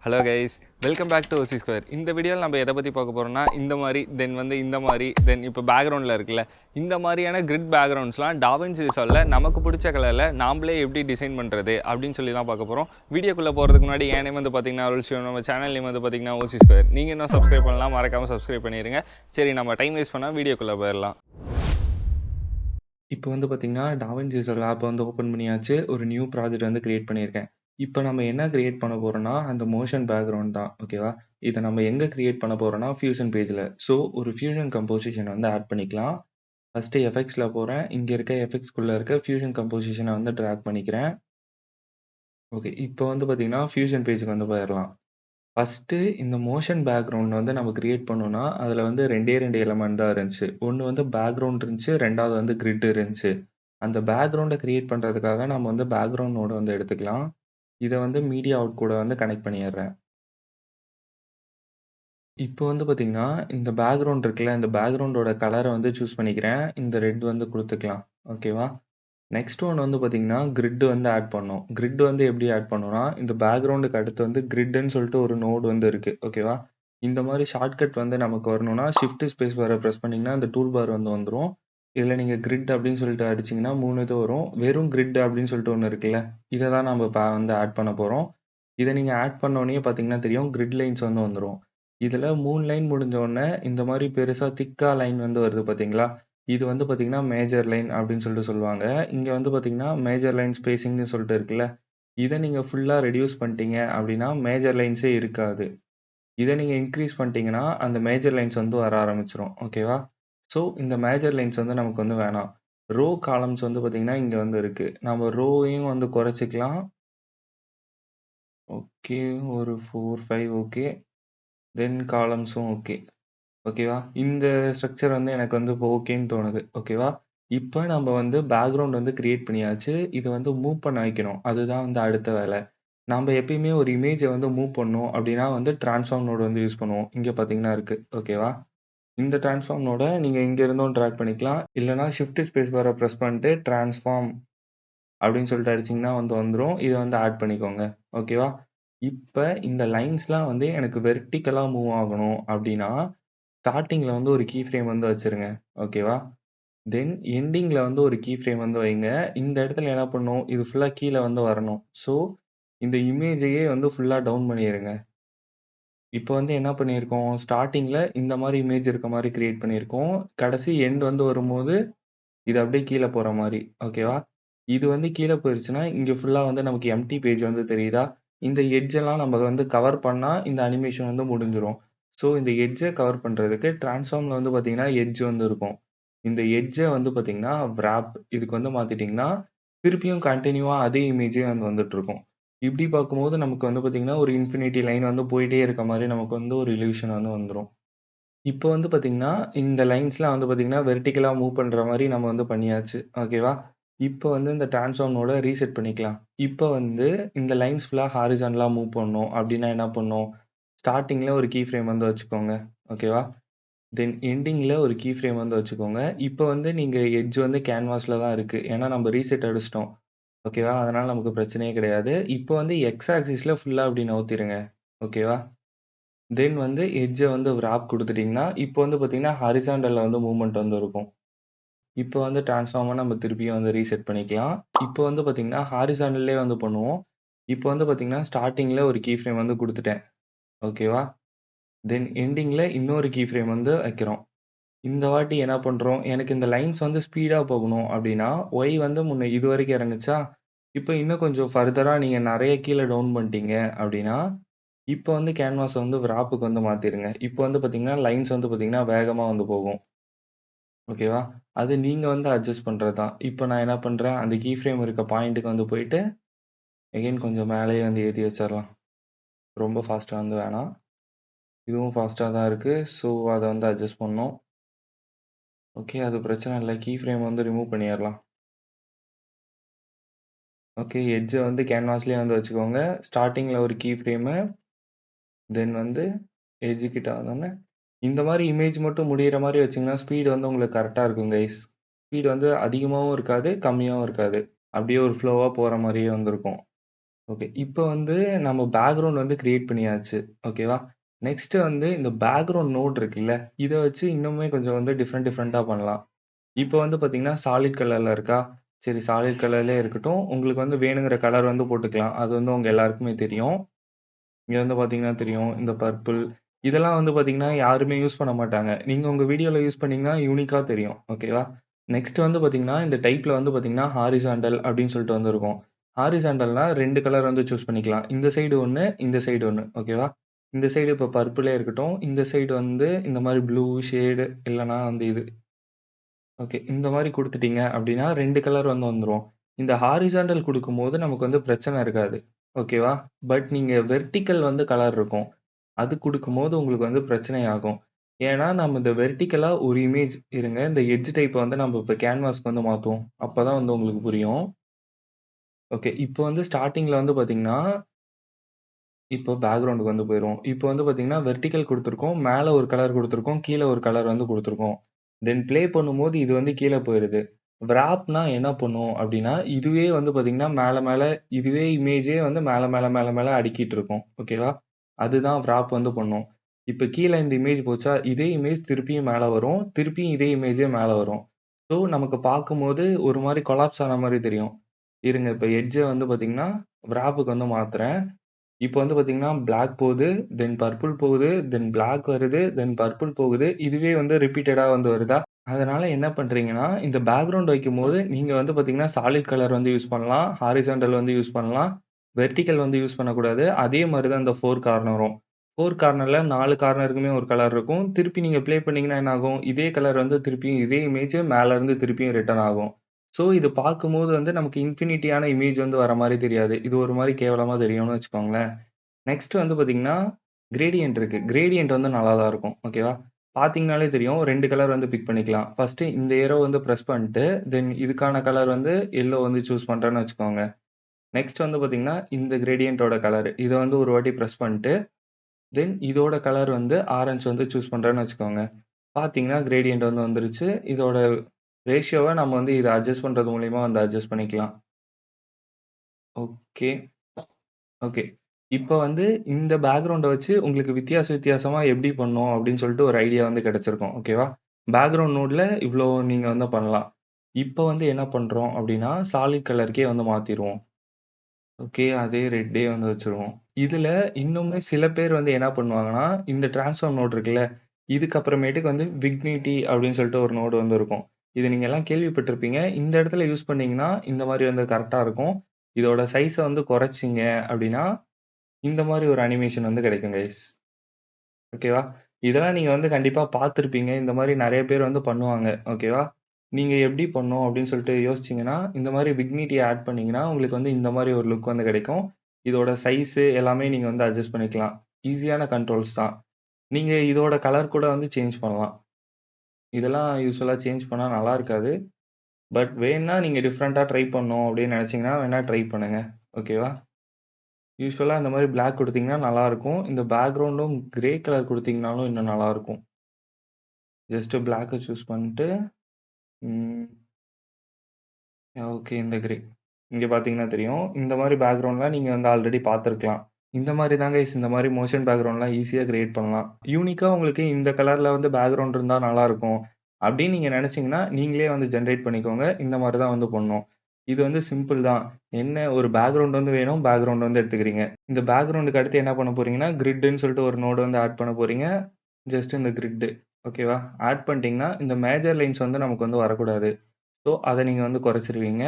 Hello guys, welcome back to OC square. இந்த வீடியோவில் நம்ம எதை பற்றி பார்க்க போகிறோம்னா, இந்த மாதிரி தென் இப்போ பேக்ரவுண்டில் இருக்குல்ல, இந்த மாதிரியான கிரிட் பேக்ரவுண்ட்ஸ்லாம் டாவின்சி ரிசால்வ்ல நமக்கு பிடிச்ச கலரில் நாமளே எப்படி டிசைன் பண்ணுறது அப்படின்னு சொல்லி தான் பார்க்க போகிறோம். வீடியோக்குள்ளே போகிறதுக்கு முன்னாடி என் நேம் வந்து பார்த்தீங்கன்னா அருள்சிவம், நம்ம சேனல் நேம் வந்து பார்த்தீங்கன்னா ஓசி ஸ்கொயர். நீங்கள் இன்னும் சப்ஸ்கிரைப் பண்ணலாம், மறக்காமல் சப்ஸ்கிரைப் பண்ணிடுங்க. சரி, நம்ம டைம் வேஸ்ட் பண்ணால் வீடியோக்குள்ளே போயிடலாம். இப்போ வந்து பார்த்தீங்கன்னா டாவின்சி ரிசால்வ் ஆப்பை வந்து ஓப்பன் பண்ணியாச்சு. ஒரு நியூ ப்ராஜெக்ட் வந்து கிரியேட் பண்ணியிருக்கேன். இப்போ நம்ம என்ன கிரியேட் பண்ண போறோம்னா, அந்த மோஷன் பேக்ரவுண்ட் தான். ஓகேவா? இத நம்ம எங்க கிரியேட் பண்ண போறோம்னா, ஃபியூஷன் பேஜ்ல. ஸோ ஒரு ஃபியூஷன் கம்போசிஷன் வந்து ஆட் பண்ணிக்கலாம். ஃபர்ஸ்ட்டு எஃபெக்ட்ஸ்ல போறேன். இங்க இருக்க எஃபெக்ட்ஸ்குள்ள இருக்க ஃபியூஷன் கம்போசிஷன வந்து டிராக் பண்ணிக்கிறேன். ஓகே. இப்போ வந்து பார்த்தீங்கன்னா, ஃபியூஷன் பேஜ்க்கு வந்து போயிரலாம். ஃபர்ஸ்ட்டு இந்த மோஷன் பேக்ரவுண்ட் வந்து நம்ம கிரியேட் பண்ணோம்னா, அதுல வந்து 2 எலிமெண்ட் தான் இருந்துச்சு. ஒண்ணு வந்து பேக்ரவுண்ட் இருந்துச்சு. 2வது வந்து கிரிட் இருந்துச்சு. அந்த பேக்ரவுண்ட கிரியேட் பண்றதுக்காக நம்ம வந்து பேக்ரவுண்ட் நோட வந்து எடுத்துக்கலாம். இத வந்து மீடியா அவுட் கூட வந்து கனெக்ட் பண்ணிடுறேன். இப்போ வந்து பார்த்தீங்கன்னா, இந்த பேக்ரவுண்ட் இருக்குல்ல, இந்த பேக்ரவுண்டோட கலர வந்து சூஸ் பண்ணிக்கிறேன். இந்த ரெட் வந்து குடுத்துக்கலாம். ஓகேவா? நெக்ஸ்ட் ஒன் வந்து பார்த்தீங்கன்னா, கிரிட் வந்து ஆட் பண்ணணும். கிரிட் வந்து எப்படி ஆட் பண்ணணும்னா, இந்த பேக்ரவுண்டுக்கு அடுத்து வந்து கிரிட்ன்னு சொல்லிட்டு ஒரு நோட் வந்து இருக்கு. ஓகேவா? இந்த மாரி ஷார்ட்கட் வந்து நமக்கு வரணும்னா, ஷிஃப்ட் ஸ்பேஸ் பார பிரஸ் பண்ணீங்கன்னா, இந்த டூல் பார் வந்து வந்துரும். இதுல நீங்க கிரிட் அப்படின்னு சொல்லிட்டு அடிச்சீங்கன்னா 3 இது வரும். வெறும் கிரிட் அப்படின்னு சொல்லிட்டு ஒண்ணு இருக்குல்ல, இத தான் நம்ம வந்து ஆட் பண்ண போறோம். இத நீங்க ஆட் பண்ண உடனே பார்த்தீங்கன்னா தெரியும், கிரிட் லைன்ஸ் வந்து வந்துரும். இதுல 3 லைன் முடிஞ்ச உடனே இந்த மாரி பெருசா திக்கா லைன் வந்து வருது பார்த்தீங்களா? இது வந்து பார்த்தீங்கன்னா, மேஜர் லைன் அப்படின்னு சொல்லிட்டு சொல்லுவாங்க. இங்க வந்து பார்த்தீங்கன்னா, மேஜர் லைன் ஸ்பேசிங்ன்னு சொல்லிட்டு இருக்குல்ல, இத நீங்க ஃபுல்லா ரெடியூஸ் பண்ணிட்டீங்க அப்படின்னா, மேஜர் லைன்ஸே இருக்காது. இத நீங்க இன்கிரீஸ் பண்ணிட்டீங்கன்னா, அந்த மேஜர் லைன்ஸ் வந்து வர ஆரம்பிச்சுரும். ஓகேவா? ஸோ, இந்த மேஜர் லைன்ஸ் வந்து நமக்கு வந்து வேணாம். ரோ, காலம்ஸ் வந்து பார்த்தீங்கன்னா, இங்க வந்து இருக்கு. நம்ம ரோவையும் வந்து குறைச்சுக்கலாம். ஓகே. ஒரு 4, 5 ஓகே. தென் காலம்ஸும் ஓகே. ஓகேவா? இந்த ஸ்ட்ரக்சர் வந்து எனக்கு வந்து இப்போ ஓகேன்னு தோணுது. ஓகேவா? இப்ப நம்ம வந்து பேக்கிரவுண்ட் வந்து கிரியேட் பண்ணியாச்சு. இத வந்து மூவ் பண்ண வைக்கணும். அதுதான் வந்து அடுத்த வேலை. நம்ப எப்பயுமே ஒரு இமேஜ வந்து மூவ் பண்ணணும் அப்டின்னா வந்து ட்ரான்ஸ்ஃபார்ம் நோட் வந்து யூஸ் பண்ணுவோம். இங்க பார்த்தீங்கன்னா இருக்கு. ஓகேவா? இந்த ட்ரான்ஸ்ஃபார்ம் நோட நீங்க இங்க இருந்தும் டிராக் பண்ணிக்கலாம். இல்லன்னா ஷிஃப்ட் ஸ்பேஸ் பார பிரஸ் பண்ணிட்டு ட்ரான்ஸ்ஃபார்ம் அப்டின்னு சொல்லிட்டு அடிச்சீங்கன்னா வந்து வந்துரும். இத வந்து ஆட் பண்ணிக்கோங்க. ஓகேவா? இப்ப இந்த லைன்ஸ்லாம் வந்து எனக்கு வெர்டிகலா மூவ் ஆகணும் அப்டின்னா, ஸ்டார்ட்டிங்ல வந்து ஒரு கீ ஃப்ரேம் வந்து வச்சுருங்க. ஓகேவா? தென் எண்டிங்ல வந்து ஒரு கீ ஃப்ரேம் வந்து வைங்க. இந்த இடத்துல என்ன பண்ணும், இது ஃபுல்லா கீழ வந்து வரணும். ஸோ, இந்த இமேஜையே வந்து ஃபுல்லா டவுன் பண்ணிருங்க. இப்ப வந்து என்ன பண்ணியிருக்கோம், ஸ்டார்ட்டிங்ல இந்த மாரி இமேஜ் இருக்க மாரி கிரியேட் பண்ணியிருக்கோம். கடைசி எண்ட் வந்து வரும்போது, இது அப்படியே கீழ போற மாரி. ஓகேவா? இது வந்து கீழ போயிருச்சுன்னா, இங்க ஃபுல்லா வந்து நமக்கு எம்ப்டி பேஜ் வந்து தெரியுதா? இந்த எட்ஜ் எல்லாம் நம்ம வந்து கவர் பண்ணா, இந்த அனிமேஷன் வந்து முடிஞ்சிரும். ஸோ, இந்த எட்ஜ கவர் பண்றதுக்கு ட்ரான்ஸ்ஃபார்ம்ல வந்து பார்த்தீங்கன்னா, எட்ஜ் வந்து இருக்கும். இந்த எட்ஜ வந்து பார்த்தீங்கன்னா, விராப் இதுக்கு வந்து மாத்திட்டீங்கன்னா, திருப்பியும் கன்டினியூவா அதே இமேஜே வந்து வந்துட்டுருக்கும். இப்படி பார்க்கும்போது நமக்கு வந்து பார்த்தீங்கன்னா, ஒரு இன்ஃபினிட்டி லைன் வந்து போயிட்டே இருக்க மாரி நமக்கு வந்து ஒரு இல்யூஷன் வந்து வந்துரும். இப்போ வந்து பார்த்தீங்கன்னா, இந்த லைன்ஸ்லாம் வந்து பார்த்தீங்கன்னா, வெர்டிகலா மூவ் பண்ற மாரி நம்ம வந்து பண்ணியாச்சு. ஓகேவா? இப்போ வந்து இந்த ட்ரான்ஸ்ஃபார்ம் நோட ரீசெட் பண்ணிக்கலாம். இப்போ வந்து இந்த லைன்ஸ் ஃபுல்லா ஹாரிசான்டலா மூவ் பண்ணணும் அப்டின்னா என்ன பண்ணணும்? ஸ்டார்ட்டிங்ல ஒரு கீ ஃப்ரேம் வந்து வச்சுக்கோங்க. ஓகேவா? தென் எண்டிங்ல ஒரு கீ ஃப்ரேம் வந்து வச்சுக்கோங்க. இப்போ வந்து நீங்க எட்ஜ் வந்து கேன்வாஸ்ல தான் இருக்கு. ஏன்னா நம்ம ரீசெட் அடிச்சுட்டோம். ஓகேவா? அதனால நமக்கு பிரச்சனையே கிடையாது. இப்போ வந்து எக்ஸ் ஆக்சிஸ்ல ஃபுல்லா அப்டி நவுத்திருங்க. ஓகேவா? தென் வந்து எட்ஜ வந்து விராப் குடுத்துட்டீங்கன்னா, இப்போ வந்து பார்த்தீங்கன்னா, ஹாரிசான்டல்ல வந்து மூவ்மெண்ட் வந்து இருக்கும். இப்போ வந்து ட்ரான்ஸ்ஃபார்ம நம்ம திருப்பியும் வந்து ரீசெட் பண்ணிக்கலாம். இப்போ வந்து பார்த்தீங்கன்னா, ஹாரிசான்டல்லயே வந்து பண்ணுவோம். இப்போ வந்து பார்த்தீங்கன்னா, ஸ்டார்ட்டிங்ல ஒரு கீ ஃப்ரேம் வந்து குடுத்துட்டேன். ஓகேவா? தென் எண்டிங்ல இன்னொரு கீ ஃப்ரேம் வந்து வைக்கிறோம். இந்த வாட்டி என்ன பண்றோம், எனக்கு இந்த லைன்ஸ் வந்து ஸ்பீடா போகணும் அப்டின்னா, ஒய் வந்து முன்ன இதுவரைக்கும் இறங்குச்சா, இப்போ இன்னும் கொஞ்சம் ஃபர்தரா நீங்க நெறைய கீழ டவுன் பண்ணிட்டீங்க அப்டின்னா, இப்போ வந்து கேன்வாஸ வந்து விராப்புக்கு வந்து மாத்திருங்க. இப்போ வந்து பார்த்தீங்கன்னா, லைன்ஸ் வந்து பார்த்தீங்கன்னா, வேகமா வந்து போகும். ஓகேவா? அது நீங்க வந்து அட்ஜஸ்ட் பண்றது தான். இப்போ நான் என்ன பண்றேன், அந்த கீ ஃப்ரேம் இருக்க பாயிண்ட்க்கு வந்து போயிட்டு, அகைன் கொஞ்சம் மேலேயே வந்து ஏத்தி வச்சிரலாம். ரொம்ப ஃபாஸ்ட்டா வந்து வேணாம். இதுவும் ஃபாஸ்ட்டா தான் இருக்கு. ஸோ, அத வந்து அட்ஜஸ்ட் பண்ணணும். ஓகே. அது பிரச்சனை இல்ல. கீ ஃப்ரேம் வந்து ரிமூவ் பண்ணிறலாம். ஓகே. எட்ஜ வந்து கேன்வாஸ்லயே வந்து வச்சுக்கோங்க. ஸ்டார்ட்டிங்ல ஒரு கீ ஃப்ரேமு, தென் வந்து எட்ஜ் கிட்ட வந்தோனே, இந்த மாரி இமேஜ் மட்டும் முடியிற மாரி வச்சீங்கன்னா, ஸ்பீட் வந்து உங்களுக்கு கரெக்ட்டா இருக்கும் கைஸ். ஸ்பீட் வந்து அதிகமாவும் இருக்காது, கம்மியாவும் இருக்காது. அப்படியே ஒரு ஃப்ளோவா போற மாரியே வந்து இருக்கும். ஓகே. இப்ப வந்து நம்ம பேக்கிரவுண்ட் வந்து கிரியேட் பண்ணியாச்சு. ஓகேவா? நெக்ஸ்ட் வந்து இந்த பேக்கிரவுண்ட் நோட் இருக்குல்ல, இத வச்சு இன்னுமே கொஞ்சம் வந்து டிஃபரெண்ட்டா பண்ணலாம். இப்ப வந்து பார்த்தீங்கன்னா, சாலிட் கலர்ல இருக்கா? சரி சாலிட் கலர்லயே இருக்கட்டும். உங்களுக்கு வந்து வேணுங்கிற கலர் வந்து போட்டுக்கலாம். அது வந்து உங்க எல்லாருக்குமே தெரியும். இங்க வந்து பார்த்தீங்கன்னா தெரியும். இந்த பர்பிள் இதெல்லாம் வந்து பார்த்தீங்கன்னா, யாருமே யூஸ் பண்ண மாட்டாங்க. நீங்க உங்க வீடியோல யூஸ் பண்ணீங்கன்னா, யூனிக்கா தெரியும். ஓகேவா? நெக்ஸ்ட் வந்து பார்த்தீங்கன்னா, இந்த டைப்ல வந்து பார்த்தீங்கன்னா, ஹாரிசான்டல் அப்படின்னு சொல்லிட்டு வந்து இருக்கும். ஹாரிசான்டல்னா 2 கலர் வந்து சூஸ் பண்ணிக்கலாம். இந்த சைடு ஒண்ணு, இந்த சைடு ஒண்ணு. ஓகேவா? இந்த சைடு இப்ப பர்பிளே இருக்கட்டும். இந்த சைடு வந்து இந்த மாரி ப்ளூ ஷேடு இல்லன்னா வந்து இது. ஓகே. இந்த மாரி குடுத்துட்டீங்க அப்டின்னா 2 கலர் வந்து வந்துரும். இந்த ஹாரிசான்டல் குடுக்கும்போது நமக்கு வந்து பிரச்சனை இருக்காது. ஓகேவா? பட் நீங்க வெர்டிகல் வந்து கலர் இருக்கும். அது குடுக்கும்போது உங்களுக்கு வந்து பிரச்சனை ஆகும். ஏன்னா, நம்ம இந்த வெர்டிகலா ஒரு இமேஜ் இருங்க. இந்த எட்ஜ் டைப்ப வந்து நம்ம இப்ப கேன்வாஸ்க்கு வந்து மாத்துவோம். அப்பதான் வந்து உங்களுக்கு புரியும். ஓகே. இப்போ வந்து ஸ்டார்ட்டிங்ல வந்து பாத்தீங்கன்னா, இப்போ பேக்கிரவுண்டுக்கு வந்து போயிருவோம். இப்போ வந்து பார்த்தீங்கன்னா, வெர்டிகல் குடுத்துருக்கோம். மேல ஒரு கலர் குடுத்துருக்கோம். கீழ ஒரு கலர் வந்து குடுத்துருக்கோம். தென் ப்ளே பண்ணும்போது இது வந்து கீழ போயிருது. விராப்னா என்ன பண்ணும் அப்டின்னா, இதுவே வந்து பார்த்தீங்கன்னா, மேல மேல இதுவே இமேஜே வந்து மேல மேல அடுக்கிட்டு இருக்கும். ஓகேவா? அதுதான் விராப் வந்து பண்ணும். இப்ப கீழ இந்த இமேஜ் போச்சா, இதே இமேஜ் திருப்பியும் மேல வரும். திருப்பியும் இதே இமேஜே மேல வரும். ஸோ, நமக்கு பார்க்கும்போது ஒரு மாரி கொலாப்ஸ் ஆன மாரி தெரியும். இருங்க இப்ப எட்ஜ வந்து பார்த்தீங்கன்னா, விராப்புக்கு வந்து மாத்துறேன். இப்போ வந்து பார்த்தீங்கன்னா, பிளாக் போகுது, தென் பர்பிள் போகுது, தென் பிளாக் வருது, தென் பர்பிள் போகுது. இதுவே வந்து ரிப்பீட்டடா வந்து வருதா? அதனால என்ன பண்றீங்கன்னா, இந்த பேக்கிரவுண்ட் வைக்கும்போது, நீங்க வந்து பார்த்தீங்கன்னா, சாலிட் கலர் வந்து யூஸ் பண்ணலாம். ஹாரிசான்டல் வந்து யூஸ் பண்ணலாம். வெர்டிகல் வந்து யூஸ் பண்ணக்கூடாது. அதே மாரி தான் இந்த 4 கார்னரும். 4 கார்னர்ல 4 கார்னருக்குமே ஒரு கலர் இருக்கும். திருப்பி நீங்க ப்ளே பண்ணீங்கன்னா என்ன ஆகும்? இதே கலர் வந்து திருப்பியும் இதே இமேஜ் மேல இருந்து திருப்பியும் ரிட்டர்ன் ஆகும். ஸோ, இது பார்க்கும்போது வந்து நமக்கு இன்ஃபினிட்டியான இமேஜ் வந்து வர மாரி தெரியாது. இது ஒரு மாரி கேவலமா தெரியும்னு வச்சுக்கோங்களேன். நெக்ஸ்ட் வந்து பார்த்தீங்கன்னா, கிரேடியன்ட் இருக்கு. கிரேடியன்ட் வந்து நல்லா தான் இருக்கும். ஓகேவா? பார்த்தீங்கனாலே தெரியும். 2 கலர் வந்து பிக் பண்ணிக்கலாம். ஃபர்ஸ்ட்டு இந்த ஏரோ வந்து பிரஸ் பண்ணிட்டு, தென் இதுக்கான கலர் வந்து எல்லோ வந்து சூஸ் பண்றேன்னு வச்சுக்கோங்க. நெக்ஸ்ட் வந்து பார்த்தீங்கன்னா, இந்த கிரேடியன்ட்டோட கலர். இத வந்து ஒரு வாட்டி பிரஸ் பண்ணிட்டு, தென் இதோட கலர் வந்து ஆரஞ்ச் வந்து சூஸ் பண்றேன்னு வச்சுக்கோங்க. பார்த்தீங்கன்னா, கிரேடியன்ட் வந்து வந்துருச்சு. இதோட ரேஷியோவ நம்ம வந்து இத அட்ஜஸ்ட் பண்றது மூலியமா வந்து அட்ஜஸ்ட் பண்ணிக்கலாம். ஓகே. ஓகே. இப்ப வந்து இந்த பேக்கிரவுண்ட வச்சு உங்களுக்கு வித்தியாசமா எப்படி பண்ணணும் அப்படின்னு சொல்லிட்டு ஒரு ஐடியா வந்து கிடைச்சிருக்கும். ஓகேவா? பேக்கிரவுண்ட் நோட்ல இவ்ளோ நீங்க வந்து பண்ணலாம். இப்ப வந்து என்ன பண்றோம் அப்படின்னா, சாலிட் கலருக்கே வந்து மாத்திருவோம். ஓகே. அதே ரெட்டே வந்து வச்சுருவோம். இதுல இன்னுமே சில பேர் வந்து என்ன பண்ணுவாங்கன்னா, இந்த ட்ரான்ஸ்ஃபார்ம் நோட் இருக்குல்ல, இதுக்கு அப்புறமேட்டுக்கு வந்து விக்னிட்டி அப்படின்னு சொல்லிட்டு ஒரு நோடு வந்து இருக்கும். இது நீங்க எல்லாம் கேள்விப்பட்டிருப்பீங்க. இந்த இடத்துல யூஸ் பண்ணீங்கன்னா, இந்த மாரி வந்து கரெக்ட்டா இருக்கும். இதோட சைஸ வந்து குறைச்சீங்க அப்படின்னா இந்த மாரி ஒரு அனிமேஷன் வந்து கிடைக்கும் கைஸ். ஓகேவா? இதெல்லாம் நீங்க வந்து கண்டிப்பா பார்த்திருப்பீங்க. இந்த மாரி நெறைய பேர் வந்து பண்ணுவாங்க. ஓகேவா? நீங்க எப்படி பண்ணணும் அப்படின்னு சொல்லிட்டு யோசிச்சீங்கன்னா, இந்த மாரி விக்னிட்டி ஆட் பண்ணீங்கன்னா, உங்களுக்கு வந்து இந்த மாரி ஒரு லுக் வந்து கிடைக்கும். இதோட சைஸு எல்லாமே நீங்க வந்து அட்ஜஸ்ட் பண்ணிக்கலாம். ஈஸியான கண்ட்ரோல்ஸ் தான். நீங்க இதோட கலர் கூட வந்து சேஞ்ச் பண்ணலாம். இதெல்லாம் யூசுவலா சேஞ்ச் பண்ணா நல்லா இருக்காது. பட் வேணும்னா நீங்க டிஃபரெண்ட்டா ட்ரை பண்ணணும் அப்படின்னு நெனைச்சீங்கன்னா, வேணா ட்ரை பண்ணுங்க. ஓகேவா? யூசுவலா இந்த மாரி பிளாக் குடுத்தீங்கன்னா நல்லாருக்கும். இந்த பேக்கிரவுண்டும் கிரே கலர் குடுத்தீங்கனாலும் இன்னும் நல்லாருக்கும். ஜஸ்ட் பிளாக்க சூஸ் பண்ணிட்டு, ம் ஓகே இந்த கிரே. இங்க பார்த்தீங்கன்னா தெரியும். இந்த மாரி பேக்கிரவுண்ட்லாம் நீங்க வந்து ஆல்ரெடி பார்த்துருக்கலாம். இந்த மாரி தான் கைஸ் இந்த மாரி மோஷன் பேக்கிரவுண்ட்லாம் ஈஸியா கிரியேட் பண்ணலாம். யூனிக்கா உங்களுக்கு இந்த கலர்ல வந்து பேக்கிரவுண்ட் இருந்தா நல்லாருக்கும். அப்படின்னு நீங்க நெனச்சீங்கன்னா, நீங்களே வந்து ஜெனரேட் பண்ணிக்கோங்க. இந்த மாரி தான் வந்து பண்ணணும். இது வந்து சிம்பிள் தான். என்ன ஒரு பேக்கிரவுண்ட் வந்து வேணும். பேக்கிரவுண்ட் வந்து எடுத்துக்கிறீங்க. இந்த பேக்கிரவுண்டுக்கு அடுத்து என்ன பண்ண போறீங்கன்னா, கிரிட்ன்னு சொல்லிட்டு ஒரு நோடு வந்து ஆட் பண்ண போறீங்க. ஜஸ்ட் இந்த கிரிட் ஓகேவா? ஆட் பண்ணிட்டீங்கன்னா, இந்த மேஜர் லைன்ஸ் வந்து நமக்கு வந்து வரக்கூடாது. ஸோ, அத நீங்க வந்து குறைச்சிருவீங்க.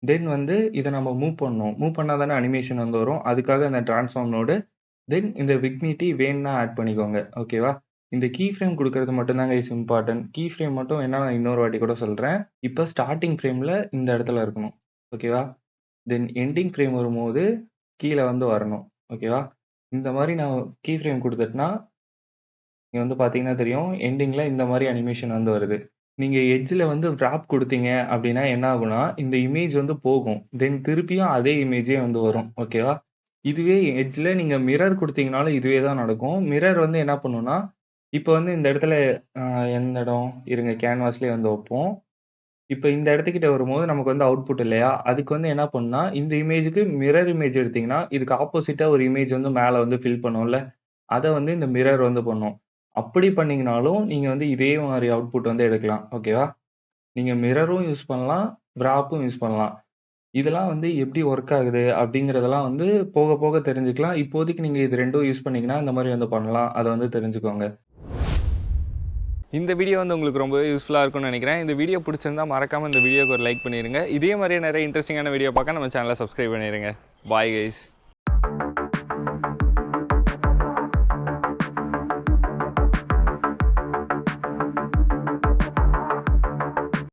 தென் வந்து இத நம்ம மூவ் பண்ணணும். மூவ் பண்ணா தானே அனிமேஷன் வந்து வரும். அதுக்காக இந்த ட்ரான்ஸ்ஃபார்ம் நோடு. தென் இந்த விக்னிட்டி வேணும்னா ஆட் பண்ணிக்கோங்க. ஓகேவா? இந்த கீ ஃப்ரேம் குடுக்குறது மட்டும் தான் கைஸ் இம்பார்ட்டன்ட். கீ ஃப்ரேம் மட்டும் வேணா நான் இன்னொரு வாட்டி கூட சொல்றேன். இப்ப ஸ்டார்ட்டிங் ஃப்ரேம்ல இந்த இடத்துல இருக்கணும். ஓகேவா? தென் எண்டிங் ஃப்ரேம் வரும்போது கீழ வந்து வரணும். ஓகேவா? இந்த மாரி நான் கீ ஃப்ரேம் குடுத்துட்டேன்னா, இங்க வந்து பார்த்தீங்கன்னா தெரியும். எண்டிங்ல இந்த மாரி அனிமேஷன் வந்து வருது. நீங்க எட்ஜ்ல வந்து விராப் குடுத்தீங்க அப்டின்னா என்ன ஆகும்னா, இந்த இமேஜ் வந்து போகும். தென் திருப்பியும் அதே இமேஜே வந்து வரும். ஓகேவா? இதுவே எட்ஜ்ல நீங்க மிரர் குடுத்தீங்கனாலும் இதுவே தான் நடக்கும். மிரர் வந்து என்ன பண்ணும்னா, இப்ப வந்து இந்த இடத்துல அ எந்த இடம்? இருங்க கேன்வாஸ்லயே வந்து வைப்போம். இப்ப இந்த இடத்துக்கிட்ட வரும்போது நமக்கு வந்து அவுட்புட் இல்லையா? அதுக்கு வந்து என்ன பண்ணும்னா, இந்த இமேஜ்க்கு மிரர் இமேஜ் எடுத்தீங்கன்னா, இதுக்கு ஆப்போசிட்டா ஒரு இமேஜ் வந்து மேல வந்து ஃபில் பண்ணும்ல. அத வந்து இந்த மிரர் வந்து பண்ணும். அப்படி பண்ணீங்கனாலும், நீங்க வந்து இதே மாரி அவுட்புட் வந்து எடுக்கலாம். ஓகேவா? நீங்க மிரரும் யூஸ் பண்ணலாம், கிராப்பும் யூஸ் பண்ணலாம். இதெல்லாம் வந்து எப்படி ஒர்க் ஆகுது அப்படிங்கிறதெல்லாம் வந்து போக போக தெரிஞ்சுக்கலாம். இப்போதைக்கு நீங்க இது 2ம் யூஸ் பண்ணீங்கன்னா, இந்த மாரி வந்து பண்ணலாம். அத வந்து தெரிஞ்சுக்கோங்க. இந்த வீடியோ வந்து உங்களுக்கு ரொம்பவே யூஸ்ஃபுல்லா இருக்கும்னு நினைக்கிறேன். இந்த வீடியோ பிடிச்சிருந்தா மறக்காம இந்த வீடியோக்கு ஒரு லைக் பண்ணிருங்க. இதே மாரியே நிறைய இன்ட்ரஸ்டிங்கான வீடியோ பார்க்க நம்ம சேனலை சப்ஸ்கிரைப் பண்ணிருங்க. Bye guys.